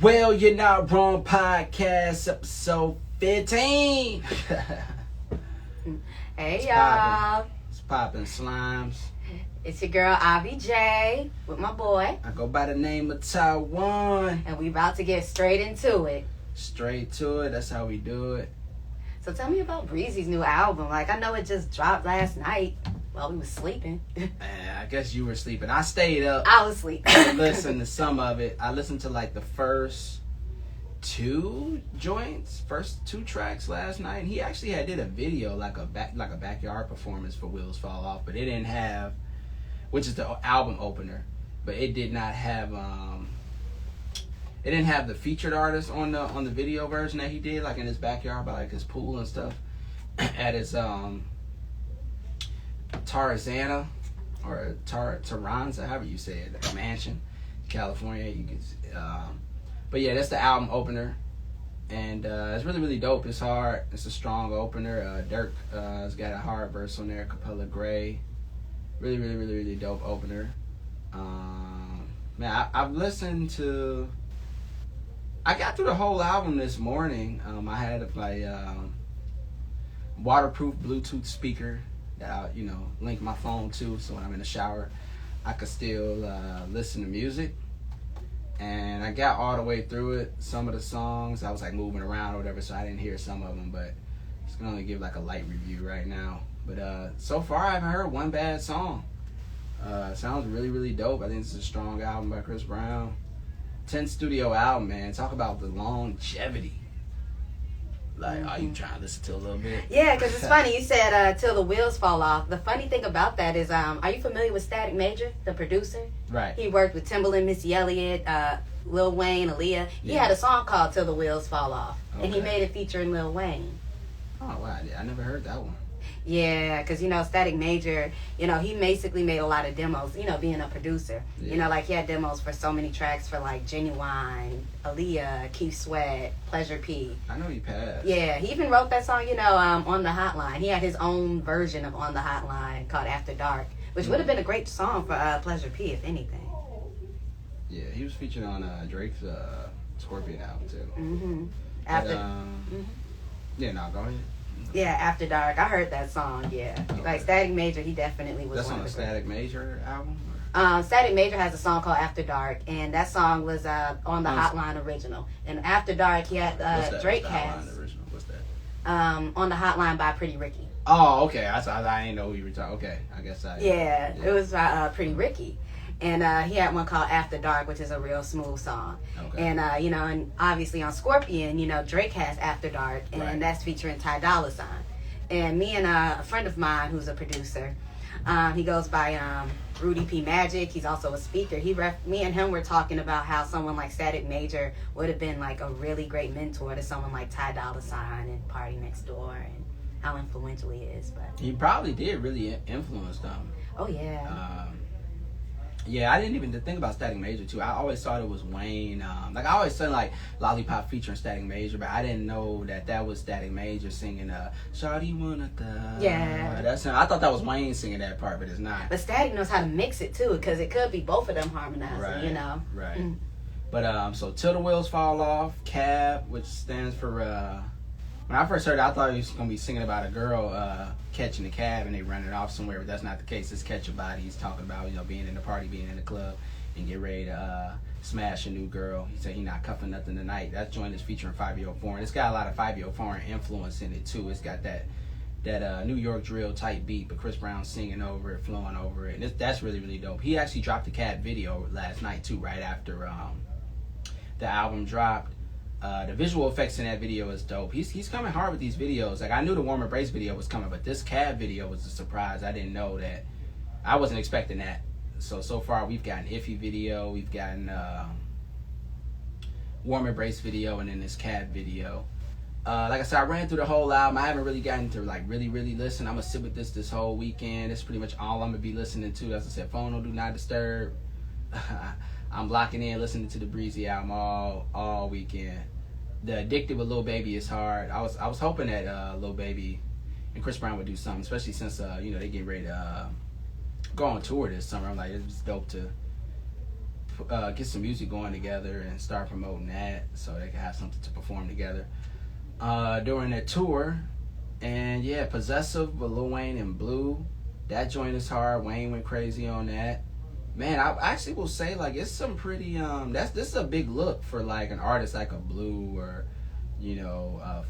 Well, you're not wrong. Podcast episode 15. Hey y'all. It's popping slimes. It's your girl Avi J with my boy. I go by the name of Ty Won. And we about to get straight into it. Straight to it. That's how we do it. So tell me about Breezy's new album. Like, I know it just dropped last night while we was sleeping. I guess you were sleeping. I stayed up. I was sleeping. I listened to some of it. I listened to like the first two tracks last night. And he actually did a video, like a backyard performance for Wheels Fall Off, but it didn't have, which is the album opener, but it did not have it didn't have the featured artist on the video version that he did, like in his backyard by like his pool and stuff at his Tarzana or Taranza, however you say it, a mansion, California. You can, but yeah, that's the album opener, and it's really, really dope. It's hard. It's a strong opener. Dirk has got a hard verse on there. Capella Gray, really, really, really, really dope opener. Man, I've listened to. I got through the whole album this morning. I had my waterproof Bluetooth speaker that I, link my phone to, so when I'm in the shower, I could still listen to music. And I got all the way through it. Some of the songs, I was like moving around or whatever, so I didn't hear some of them, but I'm just gonna only give like a light review right now. But so far, I haven't heard one bad song. Sounds really, really dope. I think it's a strong album by Chris Brown. 10 studio album, man. Talk about the longevity. Like, are you trying to listen to a little bit? Yeah, because it's funny. You said till the wheels fall off. The funny thing about that is, are you familiar with Static Major, the producer? Right. He worked with Timbaland, Missy Elliott, Lil Wayne, Aaliyah. He had a song called Till the Wheels Fall Off. Okay. And he made it featuring Lil Wayne. Oh, wow. I never heard that one. Yeah, because, Static Major, he basically made a lot of demos, being a producer. Yeah. Like he had demos for so many tracks for like Genuine, Aaliyah, Keith Sweat, Pleasure P. I know he passed. Yeah, he even wrote that song, On the Hotline. He had his own version of On the Hotline called After Dark, which would have been a great song for Pleasure P, if anything. Yeah, he was featured on Drake's Scorpion album, too. Mm-hmm. Yeah, no, go ahead. Yeah, After Dark. I heard that song, yeah. Okay. Like Static Major, he definitely was. That's one on of the the Static Major album? Static Major has a song called After Dark, and that song was on the Hotline original. And After Dark, he had Drake has. What's that? On the Hotline by Pretty Ricky. Oh, okay. I didn't know who you were talking. Okay, I guess I. Yeah, it was Pretty Ricky. And he had one called After Dark, which is a real smooth song. Okay. And, and obviously on Scorpion, Drake has After Dark, and that's featuring Ty Dolla $ign. And me and a friend of mine who's a producer, he goes by Rudy P. Magic. He's also a speaker. Me and him were talking about how someone like Static Major would have been like a really great mentor to someone like Ty Dolla $ign and Party Next Door, and how influential he is. But he probably did really influence them. Oh, yeah. Yeah, I didn't even think about Static Major too. I always thought it was Wayne. Like I always said, like Lollipop featuring Static Major, but I didn't know that was Static Major singing "Shawty Wanna Die." Yeah, I thought that was Wayne singing that part, but it's not. But Static knows how to mix it too, because it could be both of them harmonizing. Right. Mm. But so Till the Wheels Fall Off, C.A.B, which stands for. When I first heard it, I thought he was gonna be singing about a girl catching the cab and they running off somewhere, but that's not the case. It's Catch a Body. He's talking about being in the party, being in the club, and get ready to smash a new girl. He said he not cuffing nothing tonight. That joint is featuring 5-Year-Old Foreign. It's got a lot of 5-Year-Old Foreign influence in it too. It's got that New York drill type beat, but Chris Brown singing over it, flowing over it, and that's really, really dope. He actually dropped the C.A.B video last night too, right after the album dropped. The visual effects in that video is dope. He's coming hard with these videos. Like I knew the Warm Embrace video was coming, but this C.A.B video was a surprise. I didn't know that. I wasn't expecting that. So far we've gotten Iffy video, we've gotten Warm Embrace video, and then this C.A.B video. Like I said, I ran through the whole album. I haven't really gotten to like really, really listen. I'm gonna sit with this whole weekend. That's pretty much all I'm gonna be listening to. As I said, phone will do not disturb. I'm locking in, listening to the Breezy album all weekend. The Addicted with Lil Baby is hard. I was hoping that Lil Baby and Chris Brown would do something, especially since they getting ready to go on tour this summer. I'm like, it's dope to get some music going together and start promoting that so they can have something to perform together during their tour. And yeah, Possessive with Lil Wayne and Blue. That joint is hard. Wayne went crazy on that. Man, I actually will say, like, it's some pretty this is a big look for like an artist like a Blue or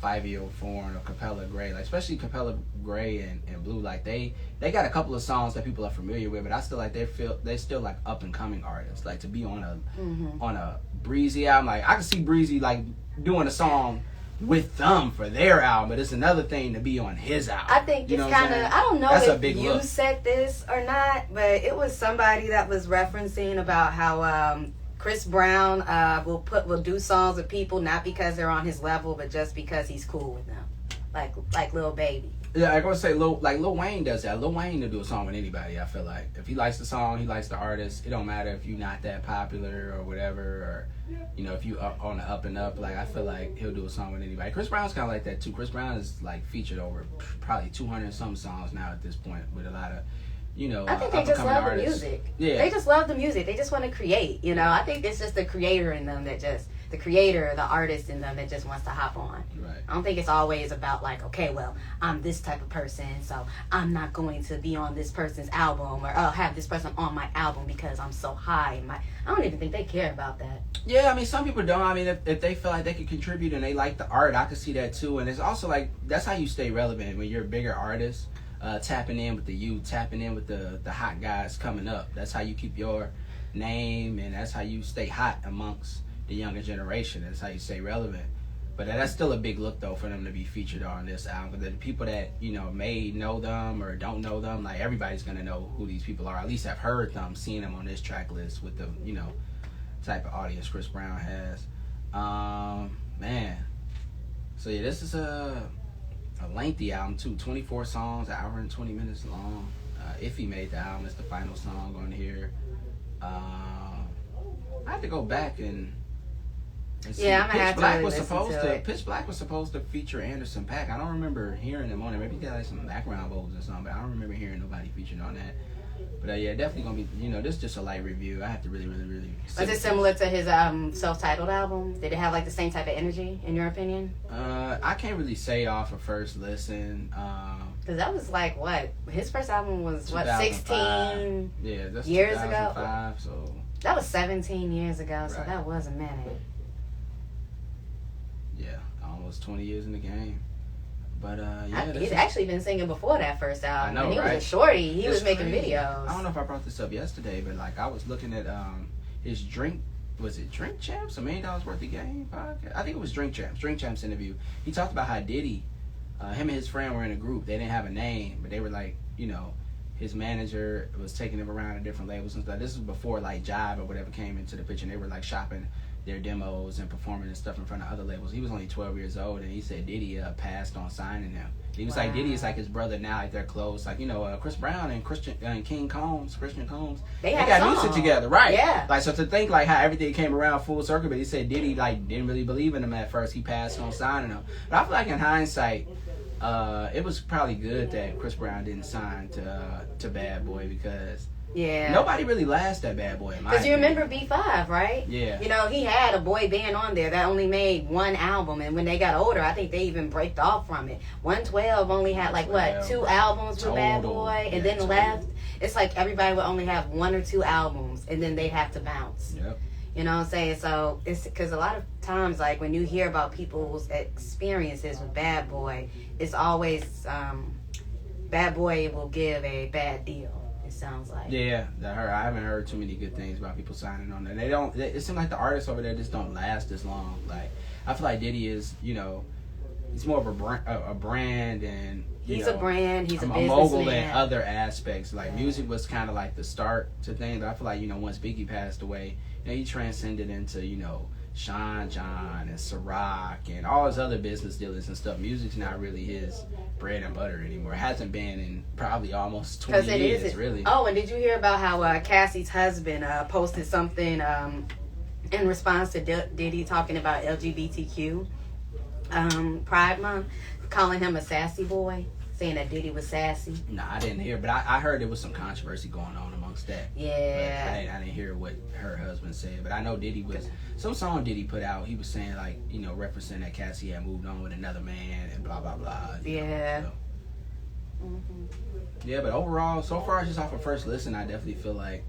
504 or Capella Gray, like especially Capella Gray and Blue. Like they got a couple of songs that people are familiar with, but I still like they still like up and coming artists. Like to be on a Breezy album, like I can see Breezy like doing a song with them for their album, but it's another thing to be on his album. I think it's kind of, I don't know That's if you look. Said this or not, but it was somebody that was referencing about how Chris Brown will do songs with people not because they're on his level, but just because he's cool with them, like Lil Baby. Yeah, I gotta say, Lil Wayne does that. Lil Wayne will do a song with anybody. I feel like if he likes the song, he likes the artist. It don't matter if you're not that popular or whatever, or if you up on the up and up. Like I feel like he'll do a song with anybody. Chris Brown's kind of like that too. Chris Brown is like featured over probably 200 some songs now at this point with a lot of I think they just love artists. The music. Yeah, they just love the music. They just want to create. I think it's just the creator in them the artist in them that just wants to hop on. Right. I don't think it's always about like, okay, well, I'm this type of person, so I'm not going to be on this person's album or have this person on my album because I'm so high. I don't even think they care about that. Yeah, I mean, some people don't. I mean, if they feel like they can contribute and they like the art, I can see that too. And it's also like, that's how you stay relevant when you're a bigger artist. Tapping in with the youth, tapping in with the hot guys coming up. That's how you keep your name, and that's how you stay hot amongst the younger generation. That's how you stay relevant. But that's still a big look, though, for them to be featured on this album. The people that, may know them or don't know them, like, everybody's going to know who these people are. At least have heard them, seen them on this track list with the, type of audience Chris Brown has. Man. So, yeah, this is a lengthy album too, 24 songs, an hour and 20 minutes long. If he made the album, it's the final song on here. I have to go back and see. Yeah, I'm gonna have to really Pitch Black was supposed to feature Anderson .Paak. I don't remember hearing them on it. Maybe he got like some background vocals or something, but I don't remember hearing nobody featured on that. But yeah, definitely gonna be, this is just a light review. I have to really, really, really. Was it similar to his self-titled album? Did it have like the same type of energy, in your opinion? I can't really say off of first listen. Because that was like what? His first album was what, 16 that's years 2005, ago? So that was 17 years ago, right. So that was a minute. Yeah, almost 20 years in the game. But he's actually been singing before that first album. I know, and he right? was a shorty. He was making crazy. videos. I don't know if I brought this up yesterday, but like I was looking at his Drink Champs, $1 million worth of game podcast? I think it was Drink Champs interview. He talked about how Diddy, him and his friend were in a group. They didn't have a name, but they were like, his manager was taking him around to different labels and stuff. This was before like Jive or whatever came into the picture, and they were like shopping their demos and performing and stuff in front of other labels. He was only 12 years old, and he said Diddy passed on signing him. He was like, Diddy is like his brother now, like they're close. Like, Chris Brown and Christian Combs, they got music together, right? Yeah. Like, so to think like how everything came around full circle, but he said Diddy like didn't really believe in him at first. He passed on signing him. But I feel like in hindsight, it was probably good that Chris Brown didn't sign to Bad Boy because nobody really lasts that Bad Boy. Because you remember B5, right? Yeah. He had a boy band on there that only made one album, and when they got older, I think they even braked off from it. 112 only had like 2 albums with Bad Boy, and then left. It's like everybody would only have 1 or 2 albums, and then they'd have to bounce. Yep. You know what I'm saying? So it's because a lot of times, like when you hear about people's experiences with Bad Boy, it's always Bad Boy will give a bad deal. Sounds like. Yeah, I haven't heard too many good things about people signing on there. It seems like the artists over there just don't last as long. Like, I feel like Diddy is, he's more of a brand, and he's a brand. He's a businessman. Mogul in other aspects. Like music was kind of like the start to things. But I feel like once Biggie passed away, he transcended into Sean John and Ciroc and all his other business dealings and stuff. Music's not really his bread and butter anymore. It hasn't been in probably almost 20 years, really. Oh, and did you hear about how Cassie's husband posted something in response to Diddy talking about LGBTQ Pride Month, calling him a sassy boy, saying that Diddy was sassy? Nah, I didn't hear, but I heard there was some controversy going on amongst amongst that. Yeah. I didn't hear what her husband said, but I know Diddy was some song Diddy put out. He was saying like, you know, referencing that Cassie had moved on with another man and blah blah blah. Yeah. Yeah, but overall, so far just off of first listen, I definitely feel like,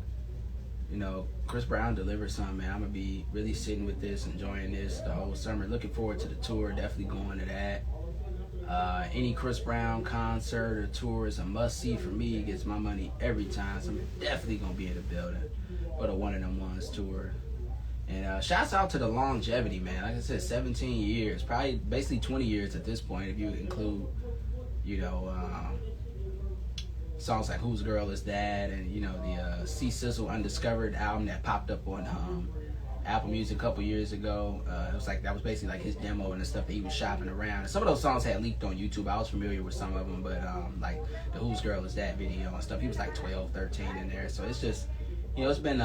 you know, Chris Brown delivered something, man. I'm gonna be really sitting with this, enjoying this the whole summer. Looking forward to the tour. Definitely going to that. Any Chris Brown concert or tour is a must-see for me. It gets my money every time, so I'm definitely going to be in the building for the One of Them Ones tour. And shouts out to the longevity, man. Like I said, 17 years. Probably basically 20 years at this point if you include, you know, songs like Whose Girl Is That and, you know, the C Sizzle Undiscovered album that popped up on Apple Music a couple years ago. It was like, that was basically like his demo and the stuff that he was shopping around. And some of those songs had leaked on YouTube. I was familiar with some of them, but like the Whose Girl Is That video and stuff, he was like 12, 13 in there. So it's just, you know, it's been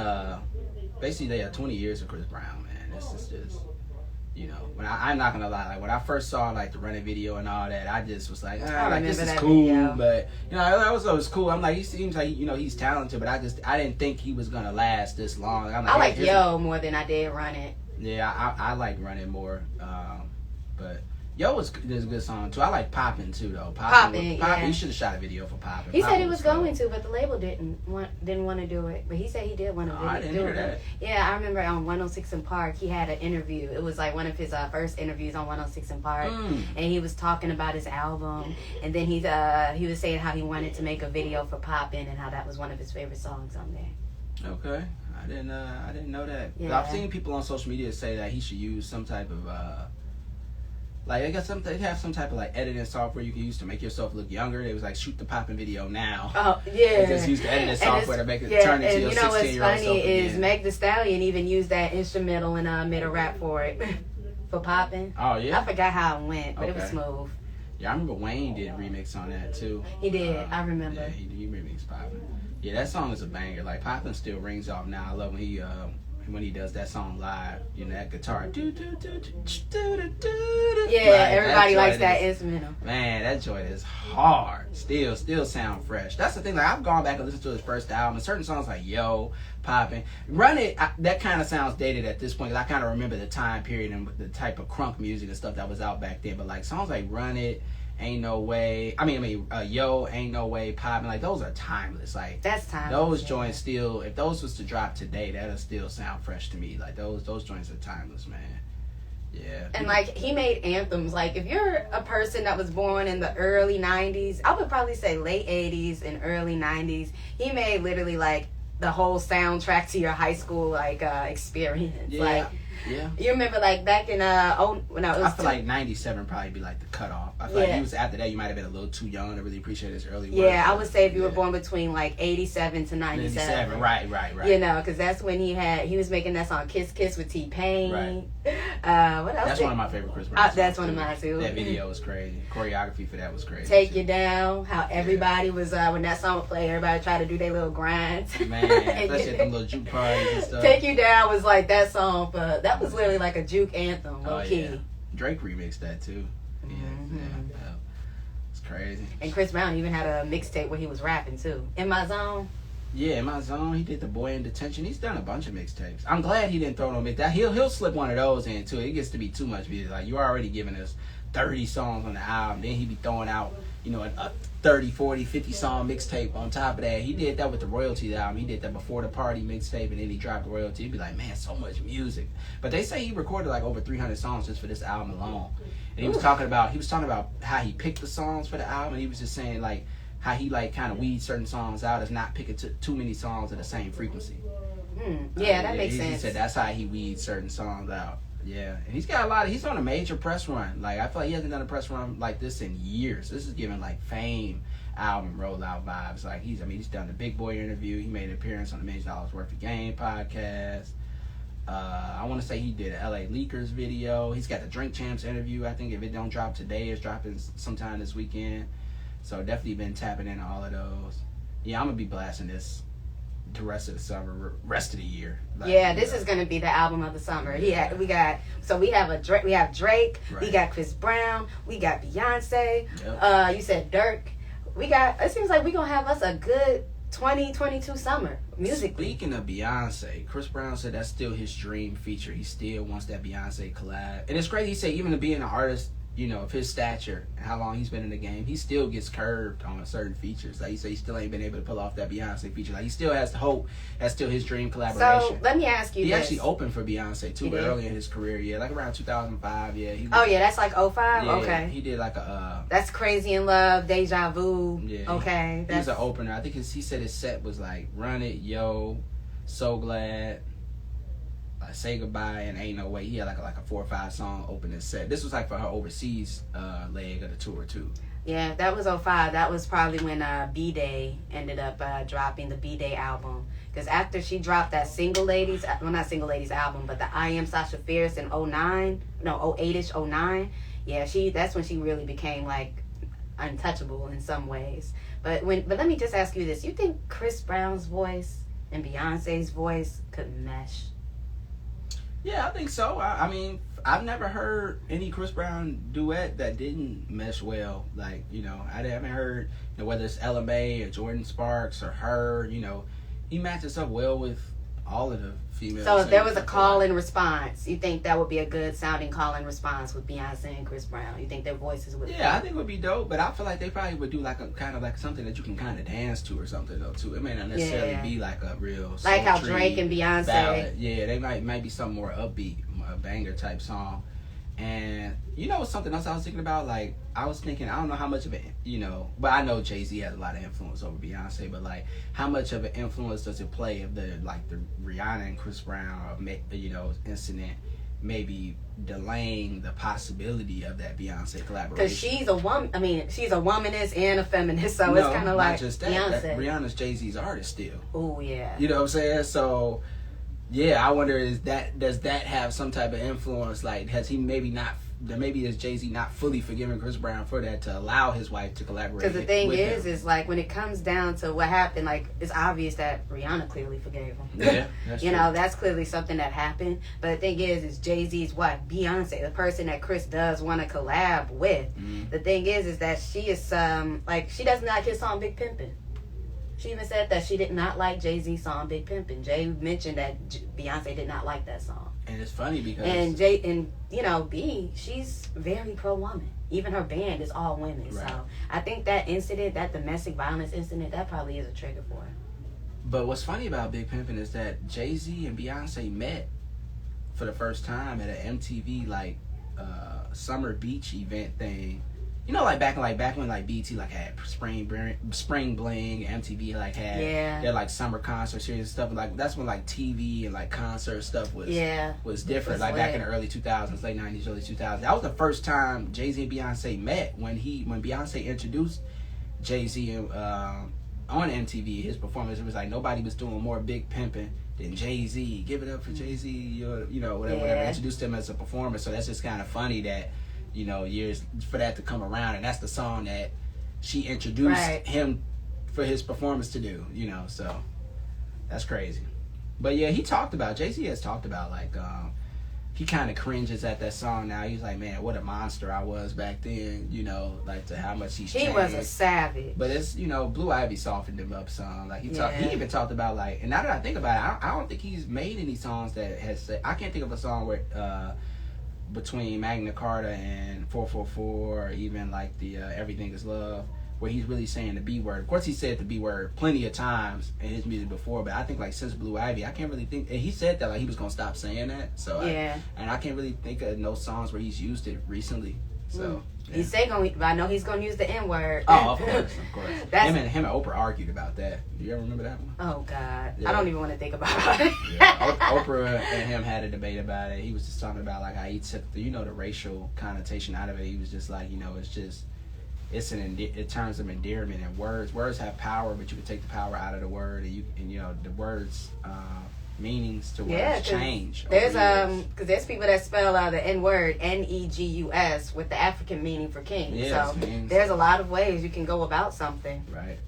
basically 20 years of Chris Brown, man. This is just, you know, when I'm not gonna lie, like when I first saw like the Running video and all that, I just was like, like this is cool, video. But you know, that was always cool. I'm like, he seems like, you know, he's talented, but I didn't think he was gonna last this long. I'm like, I like Yo more than I did Run It. Yeah, I like Running more, but Yo is a good song too. I like Poppin' too though. Poppin', yeah. He should have shot a video for Poppin'. He said he was going to, but the label didn't want to do it. But he said he did want to do it. I didn't hear that. Yeah, I remember on 106 in Park, he had an interview. It was like one of his first interviews on 106 in Park, and he was talking about his album, and then he was saying how he wanted to make a video for Poppin' and how that was one of his favorite songs on there. Okay, I didn't know that. Yeah. I've seen people on social media say that he should use some type of like they have some type of like editing software you can use to make yourself look younger. They was like, shoot the Poppin' video now. Oh yeah. They just use the editing software to make it turn into your 16-year-old self again. You know what's funny is Meg Thee Stallion even used that instrumental and made a rap for it, for Poppin'. Oh yeah. I forgot how it went, but it was smooth. Yeah, I remember Wayne did a remix on that too. He did. I remember. Yeah, he remixed Poppin'. Yeah, that song is a banger. Like Poppin' still rings off now. I love when he does that song live, you know, that guitar. Yeah, everybody likes that instrumental. Man, that joint is hard. Still sound fresh. That's the thing. Like I've gone back and listened to his first album, and certain songs like Yo, Poppin', Run It. that kind of sounds dated at this point. Cause I kind of remember the time period and the type of crunk music and stuff that was out back then. But like songs like Run It, Ain't No Way. Yo, Ain't No Way, Poppin'. Like those are timeless. Like that's timeless. Those joints still. If those was to drop today, that'll still sound fresh to me. Like those joints are timeless, man. Yeah. And like he made anthems. Like if you're a person that was born in the early 90s, I would probably say late 80s and early 90s, he made literally like the whole soundtrack to your high school like experience. Yeah. Like yeah. You remember like back in I feel like 97 probably be like the cutoff. I feel like he was after that. You might have been a little too young to really appreciate his early work. Yeah, I would say if you were born between like 87 to 97. Right. You know, because that's when he was making that song "Kiss Kiss" with T-Pain. Right. What else? That's one of my favorite Chris Brown songs. That's one of mine too. That video was crazy. Choreography for that was crazy. Take You Down. How everybody was when that song would play, everybody tried to do their little grinds. Man, especially at them little juke parties and stuff. Take You Down was like that song, but that was literally like a juke anthem, low key. Yeah. Drake remixed that too. Yeah, it's crazy. And Chris Brown even had a mixtape where he was rapping too. In My Zone. Yeah, In My Zone. He did The Boy in Detention. He's done a bunch of mixtapes. I'm glad he didn't throw no mix. He'll slip one of those in too. It gets to be too much music. Like you're already giving us 30 songs on the album, then he be throwing out, you know, a 30, 40, 50 song mixtape on top of that. He did that with the Royalty album. He did that Before the Party mixtape, and then he dropped the Royalty. He'd be like, man, so much music. But they say he recorded like over 300 songs just for this album alone. And he was talking about how he picked the songs for the album, and he was just saying like how he like kind of weeds certain songs out as not picking too many songs at the same frequency. Yeah, that makes sense. He said that's how he weeds certain songs out. Yeah, and he's got he's on a major press run. Like, I feel like he hasn't done a press run like this in years. This is giving, like, Fame album rollout vibes. Like, he's done the Big Boy interview. He made an appearance on the $1 Million Worth of Game podcast. I want to say he did a LA Leakers video. He's got the Drink Champs interview. I think if it don't drop today, it's dropping sometime this weekend. So, definitely been tapping into all of those. Yeah, I'm going to be blasting this the rest of the summer, rest of the year. Like, yeah, this is gonna be the album of the summer. We have Drake, right. We got Chris Brown, we got Beyonce. Yep. You said Dirk. It seems like we gonna have us a good 2022 summer musically. Speaking of Beyonce, Chris Brown said that's still his dream feature. He still wants that Beyonce collab. And it's crazy. He said even to being an artist, you know, of his stature and how long he's been in the game, he still gets curved on certain features. Like he said, he still ain't been able to pull off that Beyonce feature. Like he still has the hope. That's still his dream collaboration. So let me ask you He this. actually opened for Beyonce too, but early in his career, yeah, like around 2005, yeah. Oh yeah, that's like 05? Yeah, okay. He did like a... that's Crazy in Love, Deja Vu. Yeah. Okay. He was an opener. I think he said his set was like Run It, Yo, So Glad, Say Goodbye, and Ain't No Way. He had like a 4 or 5 song opening set. This was like for her overseas leg of the tour too. Yeah, that was 05. That was probably when B-Day ended up dropping the B-Day album. Because after she dropped that Single Ladies, well not Single Ladies album, but the I Am Sasha Fierce in 08-ish, 09. Yeah, that's when she really became like untouchable in some ways. But let me just ask you this. You think Chris Brown's voice and Beyonce's voice could mesh? Yeah, I think so. I mean, I've never heard any Chris Brown duet that didn't mesh well. Like, you know, I haven't heard, you know, whether it's Ella Mai or Jordan Sparks or her, you know, he matches up well with all of the females. So if there was a call and response, you think that would be a good sounding call and response with Beyonce and Chris Brown? You think their voices would? Yeah, I think it would be dope, but I feel like they probably would do like a kind of like something that you can kind of dance to or something though too. It may not necessarily be like a real like how Drake and Beyonce ballad. Yeah, they might be some more upbeat, a banger type song. And you know something else I was thinking about? Like I was thinking, I don't know how much of it, you know, but I know Jay-Z has a lot of influence over Beyonce, but like how much of an influence does it play of the Rihanna and Chris Brown, you know, incident maybe delaying the possibility of that Beyonce collaboration? Because she's a woman. I mean, she's a womanist and a feminist, so it's kind of like not just that, Beyonce. Rihanna's Jay-Z's artist still. Oh yeah. You know what I'm saying? So yeah, I wonder does that have some type of influence? Like, has he maybe is Jay-Z not fully forgiving Chris Brown for that to allow his wife to collaborate? Because the thing is like when it comes down to what happened, like it's obvious that Rihanna clearly forgave him. Yeah, that's you true. know, that's clearly something that happened. But the thing is Jay-Z's wife, Beyonce, the person that Chris does want to collab with. Mm-hmm. The thing is that she is like she doesn't like his song Big Pimpin'. She even said that she did not like Jay-Z's song Big Pimpin'. Jay mentioned that Beyonce did not like that song. And it's funny because you know, B, she's very pro-woman. Even her band is all women. Right. So I think that incident, that domestic violence incident, that probably is a trigger for her. But what's funny about Big Pimpin' is that Jay-Z and Beyonce met for the first time at an MTV summer beach event thing. You know, like back when BT like had Spring Bling, MTV like had their like summer concert series and stuff. Like that's when like TV and like concert stuff was different. Like back in the early 2000s, late 90s, early 2000s. That was the first time Jay-Z and Beyonce met when Beyonce introduced Jay-Z on MTV. His performance, it was like nobody was doing more Big Pimpin' than Jay-Z. Give it up for Jay-Z, you know, whatever. Introduced him as a performer. So that's just kind of funny that, you know, years for that to come around, and that's the song that she introduced him for his performance to do, you know, so that's crazy. But yeah, Jay-Z has talked about like he kind of cringes at that song now. He's like, man, what a monster I was back then, you know, like to how much he's changed. He was a savage. But it's, you know, Blue Ivy softened him up some. Like he even talked about like, and now that I think about it, I don't think he's made any songs that has said, I can't think of a song where between Magna Carta and 444 or even like the Everything Is Love where he's really saying the B word. Of course he said the B word plenty of times in his music before, but I think like since Blue Ivy I can't really think, and he said that like he was gonna stop saying that, so I can't really think of no songs where he's used it recently, so I know he's gonna use the N word. Oh, of course. Him and Oprah argued about that. Do you ever remember that one? Oh God, I don't even want to think about it. Oprah and him had a debate about it. He was just talking about like how he took the racial connotation out of it. He was just like, you know, it terms of endearment, and words have power, but you can take the power out of the word, and you know the words meanings to words change. There's because there's people that spell the N word Negus with the African meaning for king. Yeah, so there's a lot of ways you can go about something. Right.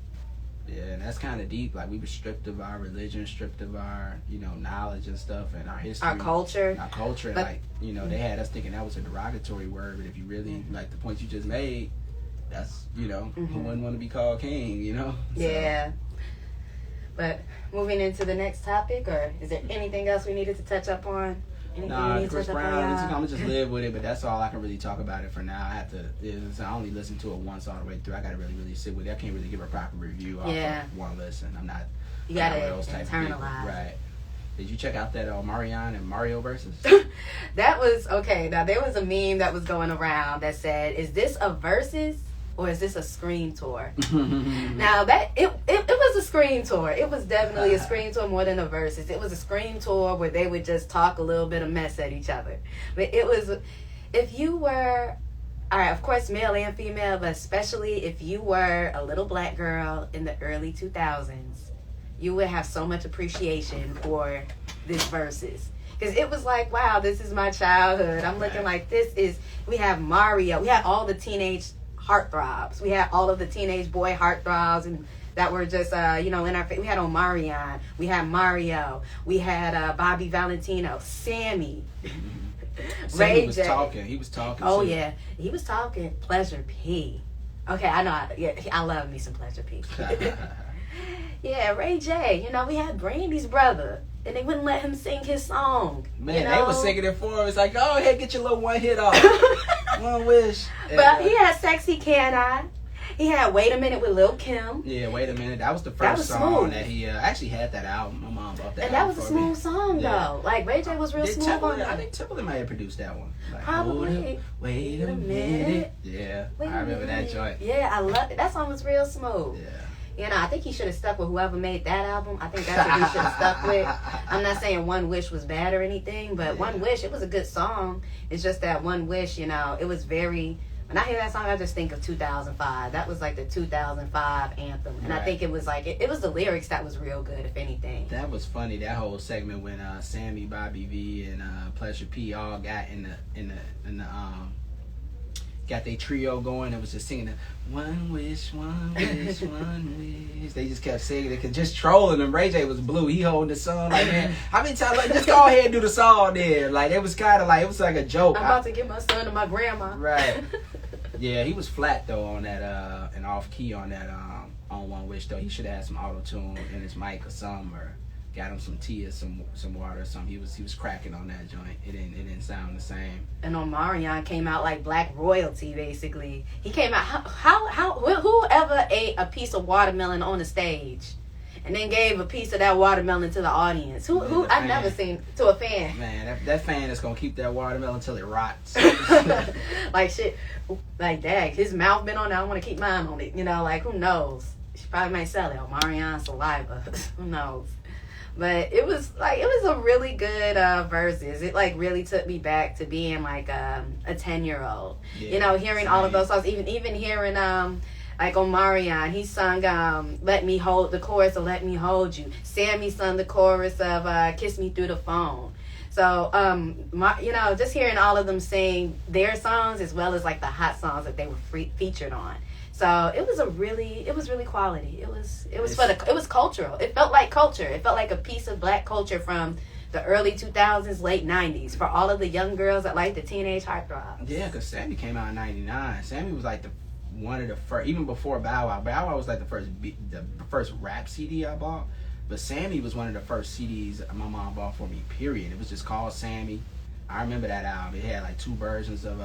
Yeah, and that's kind of deep. Like we were stripped of our religion, stripped of our, you know, knowledge and stuff, and our history, our culture. But, like, you know, they had us thinking that was a derogatory word, but if you really like the point you just made, that's, you know, who wouldn't want to be called king, you know? So. Yeah. But moving into the next topic, or is there anything else we needed to touch up on? Nah, Chris Brown, I'm gonna just live with it, but that's all I can really talk about it for now. I have to, I only listen to it once all the way through. I gotta really sit with it. I can't really give a proper review off of one listen. I'm not. You gotta internalize. Right. Did you check out that Marion and Mario Verzuz? That was okay. Now there was a meme that was going around that said, "Is this a Verzuz or is this a screen tour?" Now that it was a screen tour. It was definitely a screen tour more than a Verzuz. It was a screen tour where they would just talk a little bit of mess at each other. But it was, if you were, all right, of course, male and female, but especially if you were a little black girl in the early 2000s, you would have so much appreciation for this Verzuz. Because it was like, wow, this is my childhood. I'm looking like we have Mario. We had all the teenage heartthrobs. We had all of the teenage boy heartthrobs and that were just, in our face. We had Omarion. We had Mario. We had Bobby Valentino. Sammy. Ray was J. talking. He was talking. Oh, yeah. He was talking. Pleasure P. Okay, I know. I love me some Pleasure P. Yeah, Ray J. We had Brandy's brother. And they wouldn't let him sing his song. Man, they was singing it for him. It's like, go ahead, get your little one hit off. One wish. But he had Sexy Can I. He had Wait a Minute with Lil' Kim. Yeah, Wait a Minute. That was the first song that he actually had that album. My mom bought that. And that was a smooth song, though. Like, Ray J was real smooth on it. I think Timbaland might have produced that one. Like, probably. Wait a minute. Yeah, I remember that joint. Yeah, I love it. That song was real smooth. Yeah. I think he should have stuck with whoever made that album. I think that's what he should have stuck with. I'm not saying One Wish was bad or anything, but One Wish, it was a good song. It's just that One Wish, it was very... When I hear that song, I just think of 2005. That was like the 2005 anthem. And I think it was like... It was the lyrics that was real good, if anything. That was funny, that whole segment when Sammy, Bobby V, and Pleasure P all got in the got their trio going and was just singing the one wish, one wish, one wish. They just kept singing it, just trolling them. Ray J was blue. He holding the song like, man, how many times, just go ahead and do the song then. Like, it was kind of like, it was like a joke. I'm about to give my son to my grandma. Right. Yeah, he was flat though on that, and off key on that, on One Wish though. He should have had some auto-tune in his mic or something, or got him some tea or some water or something. He was cracking on that joint. It didn't sound the same. And Omarion came out like black royalty, basically. He came out whoever ate a piece of watermelon on the stage and then gave a piece of that watermelon to the audience. Who I've never seen to a fan. Man, that fan is gonna keep that watermelon until it rots. Like shit, like dang, his mouth been on it. I want to keep mine on it. Like who knows? She probably might sell it. Omarion saliva. Who knows? But it was a really good Verzuz. It like really took me back to being like a 10-year-old. Yeah, hearing all of those songs, even hearing like Omarion, he sung "Let Me Hold" the chorus of "Let Me Hold You." Sammy sung the chorus of "Kiss Me Through the Phone." So just hearing all of them sing their songs as well as like the hot songs that they were featured on. So it was really quality. It was cultural. It felt like culture. It felt like a piece of black culture from the early 2000s, late 90s for all of the young girls that like the teenage heartthrobs. Yeah, because Sammy came out in 99. Sammy was like one of the first, even before Bow Wow. Bow Wow was like the first rap CD I bought. But Sammy was one of the first CDs my mom bought for me, period. It was just called Sammy. I remember that album. It had like 2 versions of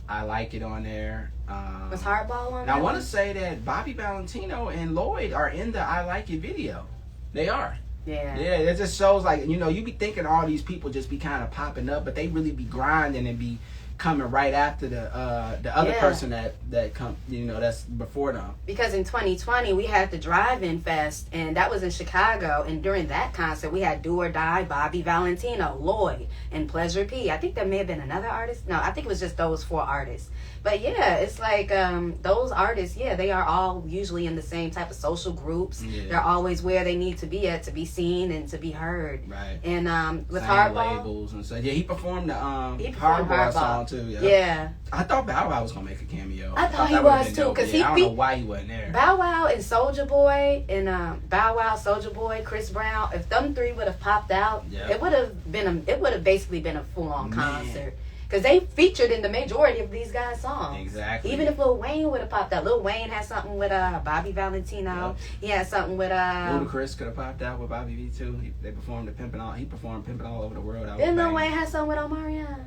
I Like It on there. Was Hardball on there? Now I want to say that Bobby Valentino and Lloyd are in the I Like It video. They are. Yeah. Yeah, it just shows like, you be thinking all these people just be kind of popping up, but they really be grinding and be coming right after the other person that come, that's before them. Because in 2020 we had the Drive-In Fest, and that was in Chicago, and during that concert we had Do or Die, Bobby Valentino, Lloyd, and Pleasure P. I think there may have been another artist. No, I think it was just those 4 artists. But yeah, it's like those artists, they are all usually in the same type of social groups. Yeah. They're always where they need to be at to be seen and to be heard. Right. And with same Hardball, labels and so he performed the Hardball song too. Yeah. I thought Bow Wow was gonna make a cameo. I thought he was too, because I don't know why he wasn't there. Bow Wow and Soulja Boy and Bow Wow, Soulja Boy, Chris Brown. If them 3 would have popped out, it would have basically been a full on concert. Because they featured in the majority of these guys' songs. Exactly. Even if Lil Wayne would have popped out. Lil Wayne had something with Bobby Valentino. Yep. He had something with Ludacris could have popped out with Bobby V too. They performed Pimpin' All. He performed Pimpin' All over the world. Didn't Lil Wayne have something with Omarion?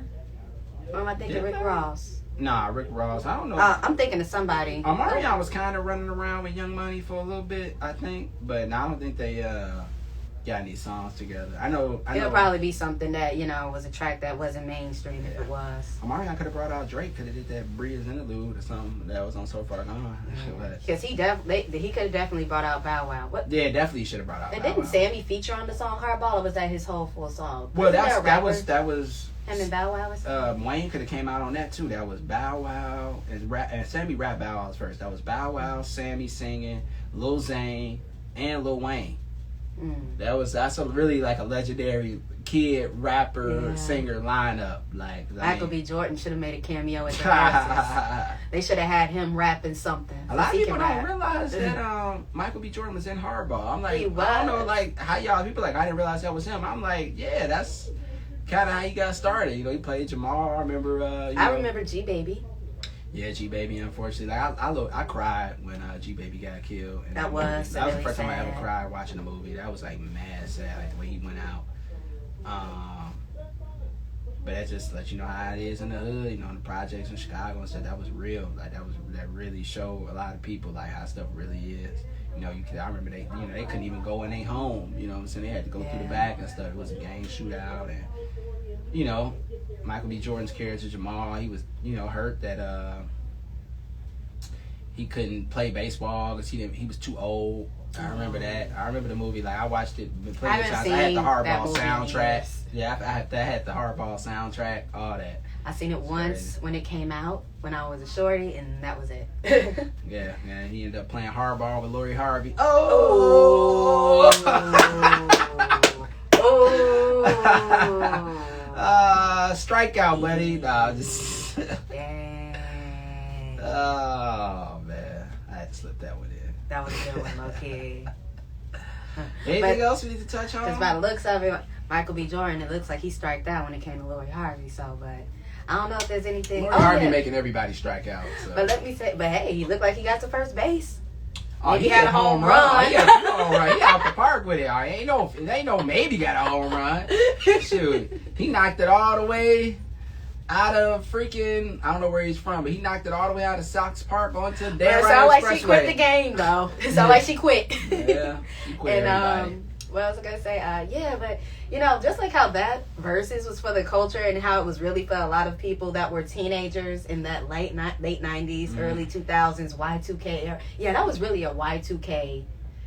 Or am I thinking Rick Ross? Nah, Rick Ross. I don't know. I'm thinking of somebody. Omarion was kind of running around with Young Money for a little bit, I think. But I don't think they got any songs together. I know. It'll probably be something that, was a track that wasn't mainstream if it was. Omarion could have brought out Drake. Could have did that Breezy interlude or something that was on So Far Gone. Because he could have definitely brought out Bow Wow. What? Yeah, definitely should have brought out. And didn't Sammy feature on the song Hardball, or was that his whole full song? Well, that was. Him and Bow Wow or something? Wayne could have came out on that too. That was Bow Wow and Sammy rapped Bow Wow's first. That was Bow Wow, Sammy singing, Lil Zane, and Lil Wayne. That's really like a legendary kid rapper singer lineup. Michael B. Jordan should have made a cameo at the Verzuz. They should have had him rapping something. A lot of people don't realize that Michael B. Jordan was in Hardball. I'm like, I don't know, how y'all people I didn't realize that was him. I'm like, yeah, that's kind of how he got started. He played Jamal. I remember. I remember G-Baby. Yeah, G-Baby, unfortunately. I cried when G-Baby got killed. And that was the first time I ever cried watching the movie. That was mad sad, the way he went out. But that just lets you know how it is in the hood, in the projects in Chicago and stuff. That was real. That really showed a lot of people how stuff really is. I remember they couldn't even go in their home. You know what I'm saying? They had to go through the back and stuff. It was a gang shootout, and Michael B. Jordan's character Jamal, he was hurt that he couldn't play baseball because he was too old. I remember that. I remember the movie. I watched it plenty of times. I had the Hardball soundtrack. Yeah, I had the Hardball soundtrack. All that. I seen it once when it came out when I was a shorty, and that was it. Yeah, and he ended up playing Hardball with Lori Harvey. Oh. Strikeout, buddy. Nah, just. Dang. Oh man, I had to slip that one in. That was a good one, low-key. Anything else we need to touch on? Because by the looks of it, Michael B. Jordan, it looks like he striked out when it came to Lori Harvey. So, but I don't know if there's anything. Lori Harvey making everybody strike out. So. But let me say, hey, he looked like he got to first base. Oh, he had a home run. He out the park with it. Ain't no maybe got a home run. Shoot, he knocked it all the way out of freaking, I don't know where he's from, but he knocked it all the way out of Sox Park onto the damn Expressway. It sounded like she quit the game, though. It sounded like she quit. Yeah, she quit everybody. What else was I going to say? But, just like how that Verzuz was for the culture and how it was really for a lot of people that were teenagers in that late 90s, early 2000s, Y2K era. Yeah, that was really a Y2K.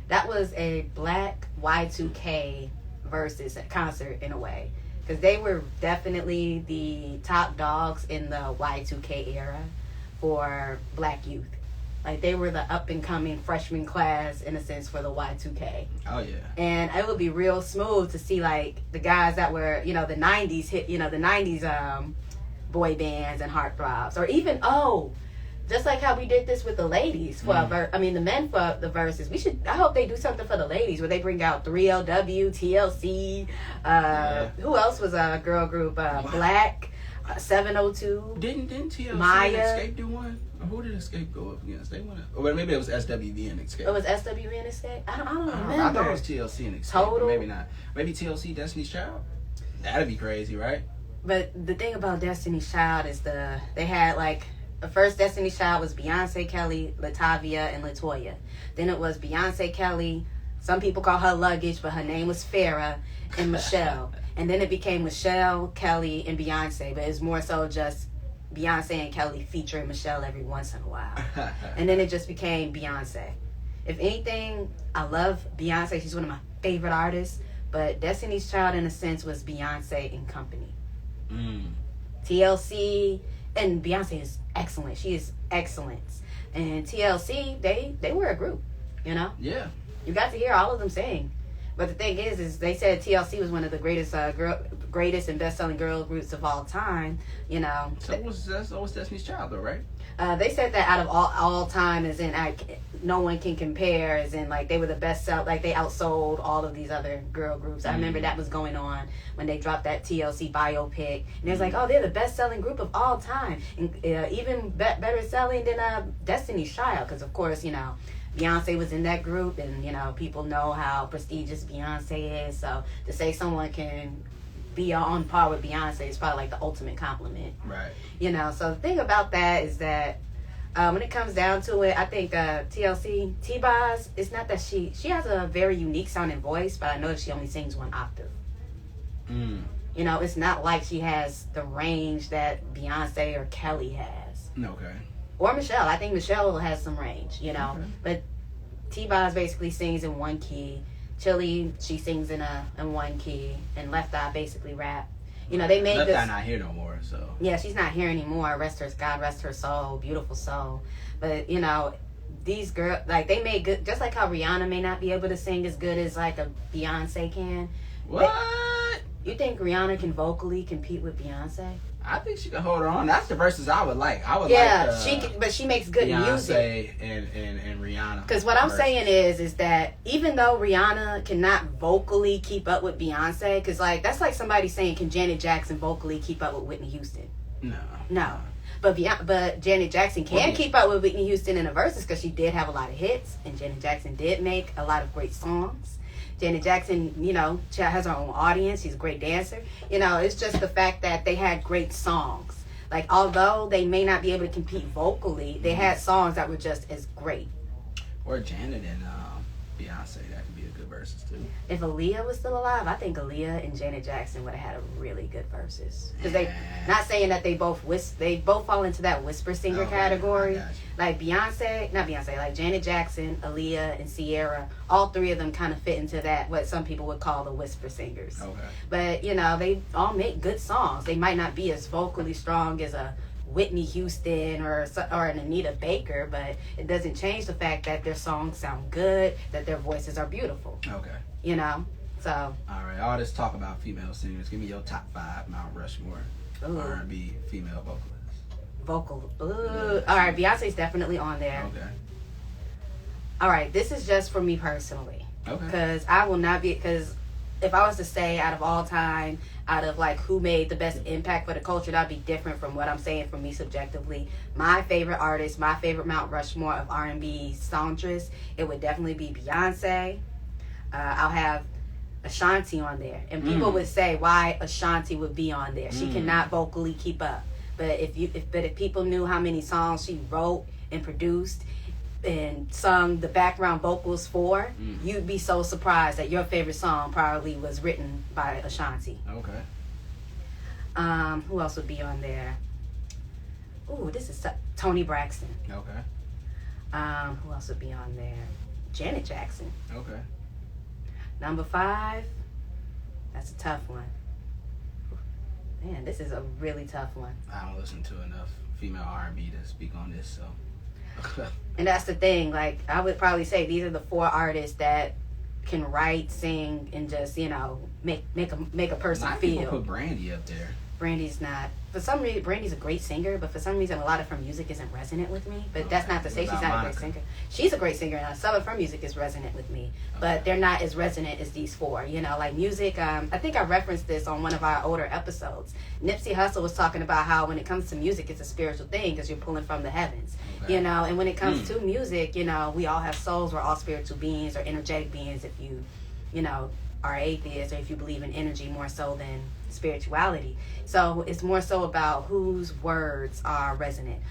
That was a black Y2K Verzuz concert in a way. Because they were definitely the top dogs in the Y2K era for black youth. They were the up-and-coming freshman class, in a sense, for the Y2K. Oh, yeah. And it would be real smooth to see, the guys that were, the 90s hit, the 90s boy bands and heartthrobs. Or even, just like how we did this with the ladies, for the men for the Verzuz. I hope they do something for the ladies, where they bring out 3LW, TLC, who else was a girl group? Black, 702. Didn't TLC Maya. and Escape do one? Who did Escape go up against? They won it. Or maybe it was SWV and Escape. It was SWV and Escape? I don't remember. I thought it was TLC and Escape. Total. But maybe not. Maybe TLC, Destiny's Child? That'd be crazy, right? But the thing about Destiny's Child is they had the first Destiny's Child was Beyonce, Kelly, Latavia, and Latoya. Then it was Beyonce, Kelly. Some people call her Luggage, but her name was Farrah, and Michelle. And then it became Michelle, Kelly, and Beyonce. But it's more so just Beyonce and Kelly featuring Michelle every once in a while. And then it just became Beyonce. If anything, I love Beyonce. She's one of my favorite artists. But Destiny's Child, in a sense, was Beyonce and company. TLC, and Beyonce is excellent. She is excellence. And TLC, they were a group, Yeah. You got to hear all of them sing. But the thing is they said TLC was one of the greatest and best-selling girl groups of all time. You know. So was Destiny's Child though, right? They said that out of all time, as in no one can compare, as in like they were the best sell, like they outsold all of these other girl groups. I remember that was going on when they dropped that TLC biopic, and it was like, oh, they're the best-selling group of all time, and even better selling than Destiny's Child, because of course, you know, Beyonce was in that group, and you know, people know how prestigious Beyonce is. So to say someone can be on par with Beyonce is probably like the ultimate compliment. Right. You know, so the thing about that is that when it comes down to it, I think TLC, T-Boz, it's not that she has a very unique sounding voice, but I know she only sings one octave. You know, it's not like she has the range that Beyonce or Kelly has. Okay. Or Michelle. I think Michelle has some range, you know. Okay. But T-Boz basically sings in one key. Chili, she sings in one key, and Left Eye basically rap. You know, they made Left this. Eye not here no more, so. Yeah, she's not here anymore. God rest her soul, beautiful soul. But you know, these girls, like, they made good. Just like how Rihanna may not be able to sing as good as like a Beyonce can. What? You think Rihanna can vocally compete with Beyonce? I think she can hold her on. That's the verses I would like. Yeah, she can, but she makes good music. Beyonce and Rihanna. Because what I'm saying is that even though Rihanna cannot vocally keep up with Beyonce, because like that's like somebody saying, can Janet Jackson vocally keep up with Whitney Houston? No. But Janet Jackson can keep up with Whitney Houston in the verses because she did have a lot of hits, and Janet Jackson did make a lot of great songs. Janet Jackson, you know, has her own audience. She's a great dancer. You know, it's just the fact that they had great songs. Like, although they may not be able to compete vocally, they had songs that were just as great. Or Janet and Beyonce, that could be a good verses too. If Aaliyah was still alive, I think Aaliyah and Janet Jackson would have had a really good verses. Because they, not saying that they both fall into that whisper singer category. Like like Janet Jackson, Aaliyah, and Sierra, all three of them kind of fit into that, what some people would call the whisper singers. Okay. But, you know, they all make good songs. They might not be as vocally strong as a Whitney Houston or an Anita Baker, but it doesn't change the fact that their songs sound good, that their voices are beautiful. Okay. You know? So. All right. All this talk about female singers. Give me your top 5 Mount Rushmore R&B female vocalists. All right, Beyonce's definitely on there. Okay. All right, this is just for me personally. Okay. Because I will not be, because if I was to say out of all time, out of like who made the best impact for the culture, that'd be different from what I'm saying for me subjectively. My favorite artist, my favorite Mount Rushmore of R&B songstress, it would definitely be Beyonce. I'll have Ashanti on there, and people would say why Ashanti would be on there. She cannot vocally keep up. But if people knew how many songs she wrote and produced and sung the background vocals for, you'd be so surprised that your favorite song probably was written by Ashanti. Okay. Who else would be on there? Ooh, this is Toni Braxton. Okay. Who else would be on there? Janet Jackson. Okay. Number 5. That's a tough one. Man, this is a really tough one. I don't listen to enough female R&B to speak on this, so. And that's the thing. Like, I would probably say these are the 4 artists that can write, sing, and just, you know, make a person feel. People put Brandy up there. Brandy's not. For some reason, Brandy's a great singer, but for some reason, a lot of her music isn't resonant with me. But that's not to say she's not a great singer. She's a great singer, and some of her music is resonant with me. But they're not as resonant as these 4. You know, like music. I think I referenced this on one of our older episodes. Nipsey Hussle was talking about how when it comes to music, it's a spiritual thing because you're pulling from the heavens. Okay. You know, and when it comes to music, you know, we all have souls. We're all spiritual beings or energetic beings if you know, are atheists or if you believe in energy more so than spirituality. So it's more so about whose words are resonant,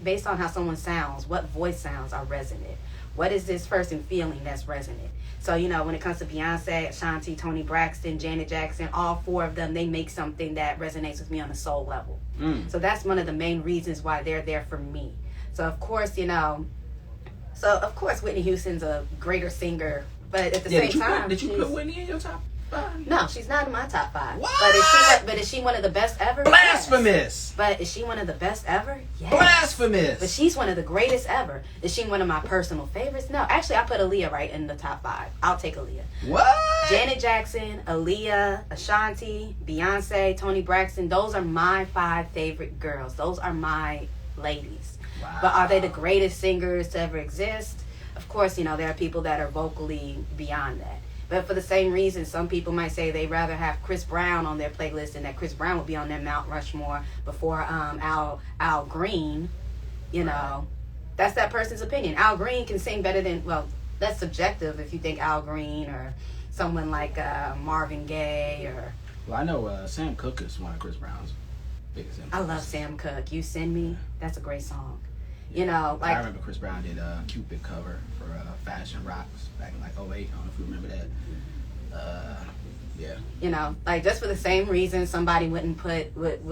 based on how someone sounds, what voice sounds are resonant, what is this person feeling that's resonant. So, you know, when it comes to Beyonce, Ashanti, Toni Braxton, Janet Jackson, all 4 of them, they make something that resonates with me on a soul level. So that's one of the main reasons why they're there for me. So of course, you know, Whitney Houston's a greater singer, but at the same time, did you put Whitney in your top? 5? No, she's not in my top 5. What? But is she one of the best ever? Blasphemous. Yes. But is she one of the best ever? Yes. Blasphemous. But she's one of the greatest ever. Is she one of my personal favorites? No. Actually, I put Aaliyah right in the top 5. I'll take Aaliyah. What? Janet Jackson, Aaliyah, Ashanti, Beyonce, Toni Braxton. Those are my 5 favorite girls. Those are my ladies. Wow. But are they the greatest singers to ever exist? Of course, there are people that are vocally beyond that. But for the same reason, some people might say they'd rather have Chris Brown on their playlist and that Chris Brown would be on their Mount Rushmore before Al Green. That's that person's opinion. Al Green can sing better than, well, that's subjective if you think Al Green or someone like Marvin Gaye or... Well, I know Sam Cooke is one of Chris Brown's biggest influences. I love Sam Cooke. You Send Me, that's a great song. I remember Chris Brown did a Cupid cover for Fashion Rocks back in like 08. I don't know if you remember that. Yeah. Just for the same reason, somebody wouldn't